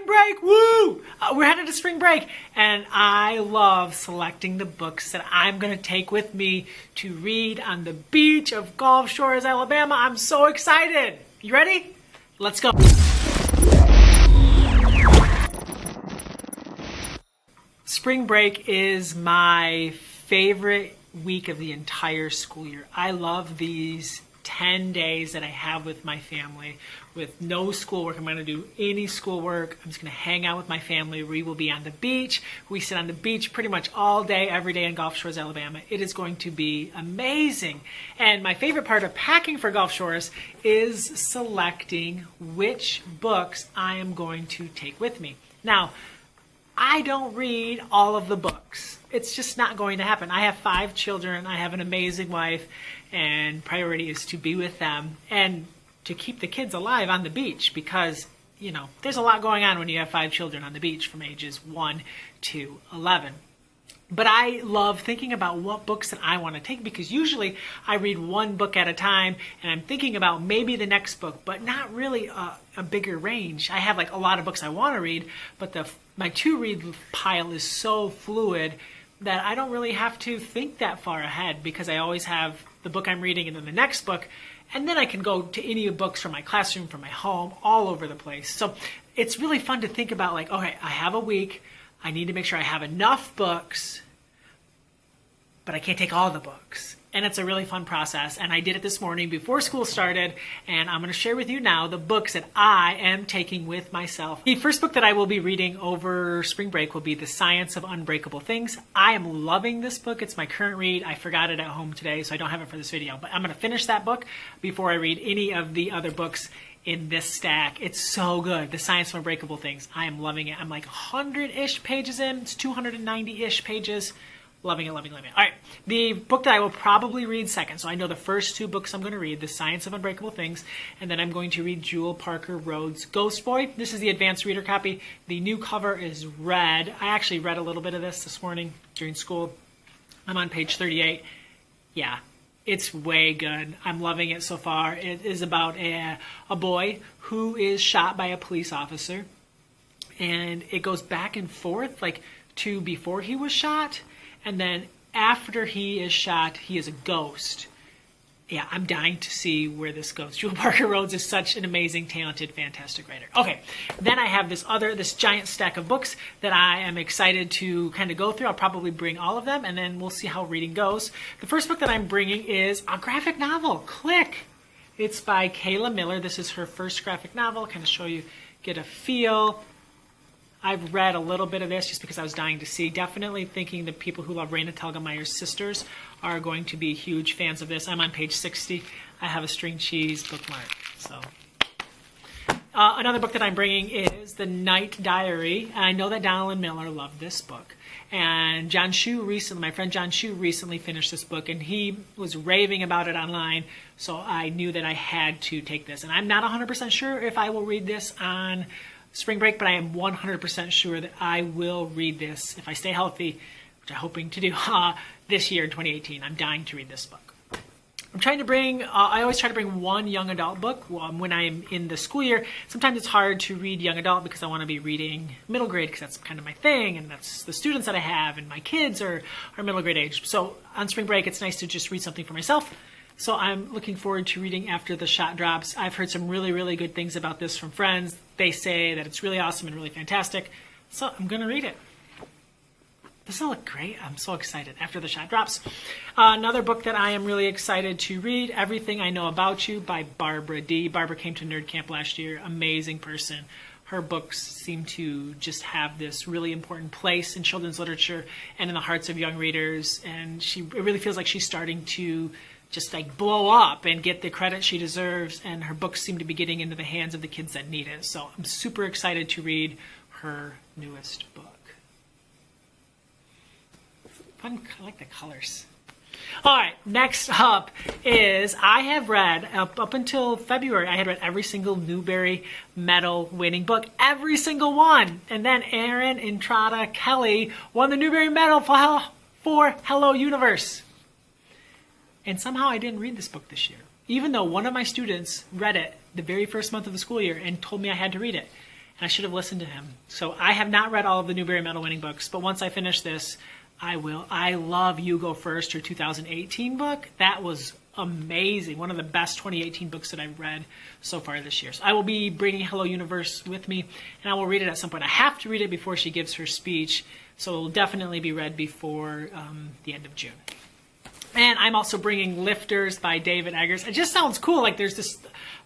spring break, woo! We're headed to spring break, and I love selecting the books that I'm going to take with me to read on the beach of Gulf Shores, Alabama. I'm so excited. You ready? Let's go. Spring break is my favorite week of the entire school year. I love these 10 days that I have with my family with no schoolwork. I'm going to do any schoolwork. I'm just going to hang out with my family. We will be on the beach. We sit on the beach pretty much all day, every day in Gulf Shores, Alabama. It is going to be amazing. And my favorite part of packing for Gulf Shores is selecting which books I am going to take with me. Now, I don't read all of the books. It's just not going to happen. I have 5 children. I have an amazing wife, and priority is to be with them and to keep the kids alive on the beach because, you know, there's a lot going on when you have 5 children on the beach from ages 1 to 11. But I love thinking about what books that I want to take because usually I read one book at a time and I'm thinking about maybe the next book, but not really a bigger range. I have like a lot of books I want to read, but my to-read pile is so fluid that I don't really have to think that far ahead because I always have the book I'm reading and then the next book, and then I can go to any books from my classroom, from my home, all over the place. So it's really fun to think about like, okay, I have a week, I need to make sure I have enough books, but I can't take all the books. And it's a really fun process. And I did it this morning before school started. And I'm going to share with you now the books that I am taking with myself. The first book that I will be reading over spring break will be The Science of Unbreakable Things. I am loving this book. It's my current read. I forgot it at home today, so I don't have it for this video. But I'm going to finish that book before I read any of the other books in this stack. It's so good. The Science of Unbreakable Things. I am loving it. I'm like 100-ish pages in. It's 290-ish pages. Loving it, loving it, loving it. All right, the book that I will probably read second. So I know the first 2 books I'm going to read, The Science of Unbreakable Things, and then I'm going to read Jule Parker Rhodes' Ghost Boy. This is the advanced reader copy. The new cover is red. I actually read a little bit of this morning during school. I'm on page 38. Yeah, it's way good. I'm loving it so far. It is about a boy who is shot by a police officer, and it goes back and forth, like to before he was shot. And then after he is shot, he is a ghost. Yeah, I'm dying to see where this goes. Jule Parker Rhodes is such an amazing, talented, fantastic writer. Okay, then I have this giant stack of books that I am excited to kind of go through. I'll probably bring all of them, and then we'll see how reading goes. The first book that I'm bringing is a graphic novel, Click. It's by Kayla Miller. This is her first graphic novel. Kind of show you, get a feel. I've read a little bit of this just because I was dying to see. Definitely thinking the people who love Raina Telgemeier's sisters are going to be huge fans of this. I'm on page 60. I have a string cheese bookmark. So, another book that I'm bringing is The Night Diary. And I know that Donald Miller loved this book. And my friend John Shu recently finished this book, and he was raving about it online. So I knew that I had to take this. And I'm not 100% sure if I will read this on spring break, but I am 100% sure that I will read this if I stay healthy, which I'm hoping to do this year in 2018. I'm dying to read this book. I'm trying to bring, I always try to bring one young adult book when I'm in the school year. Sometimes it's hard to read young adult because I want to be reading middle grade because that's kind of my thing, and that's the students that I have, and my kids are middle grade age. So on spring break, it's nice to just read something for myself. So I'm looking forward to reading After the Shot Drops. I've heard some really, really good things about this from friends. They say that it's really awesome and really fantastic. So I'm going to read it. This will look great. I'm so excited. After the Shot Drops. Another book that I am really excited to read, Everything I Know About You by Barbara D. Barbara came to Nerd Camp last year. Amazing person. Her books seem to just have this really important place in children's literature and in the hearts of young readers. And it really feels like she's starting to just like blow up and get the credit she deserves, and her books seem to be getting into the hands of the kids that need it. So I'm super excited to read her newest book. Fun, I like the colors. All right, next up is I have read, up until February, I had read every single Newbery Medal winning book, every single one. And then Erin Entrada Kelly won the Newbery Medal for Hello Universe. And somehow I didn't read this book this year, even though one of my students read it the very first month of the school year and told me I had to read it. I should have listened to him. So I have not read all of the Newbery Medal winning books, but once I finish this, I will. I love You Go First, your 2018 book. That was amazing. One of the best 2018 books that I've read so far this year. So I will be bringing Hello Universe with me, and I will read it at some point. I have to read it before she gives her speech, so it will definitely be read before the end of June. And I'm also bringing Lifters by David Eggers. It just sounds cool. Like there's this,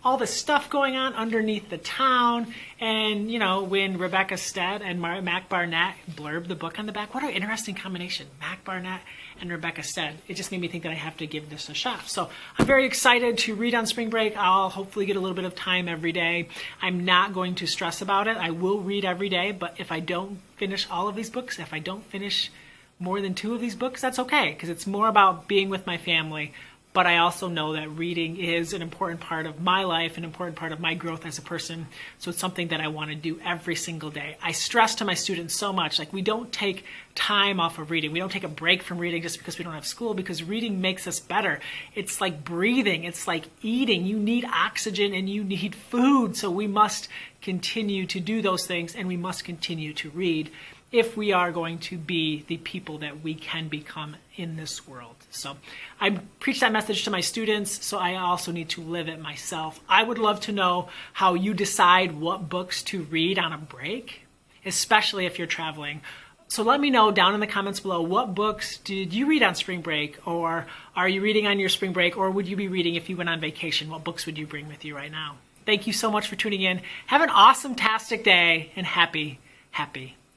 all this stuff going on underneath the town. And, you know, when Rebecca Stead and Mac Barnett blurb the book on the back, what an interesting combination. Mac Barnett and Rebecca Stead. It just made me think that I have to give this a shot. So I'm very excited to read on spring break. I'll hopefully get a little bit of time every day. I'm not going to stress about it. I will read every day. But if I don't finish all of these books, if I don't finish more than 2 of these books, that's okay, because it's more about being with my family. But I also know that reading is an important part of my life, an important part of my growth as a person. So it's something that I want to do every single day. I stress to my students so much, like we don't take time off of reading. We don't take a break from reading just because we don't have school, because reading makes us better. It's like breathing. It's like eating. You need oxygen and you need food. So we must continue to do those things, and we must continue to read if we are going to be the people that we can become in this world. So I preach that message to my students, so I also need to live it myself. I would love to know how you decide what books to read on a break, especially if you're traveling. So let me know down in the comments below, what books did you read on spring break, or are you reading on your spring break, or would you be reading if you went on vacation? What books would you bring with you right now? Thank you so much for tuning in. Have an awesome-tastic day, and happy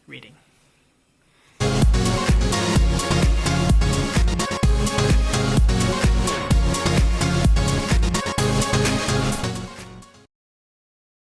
reading.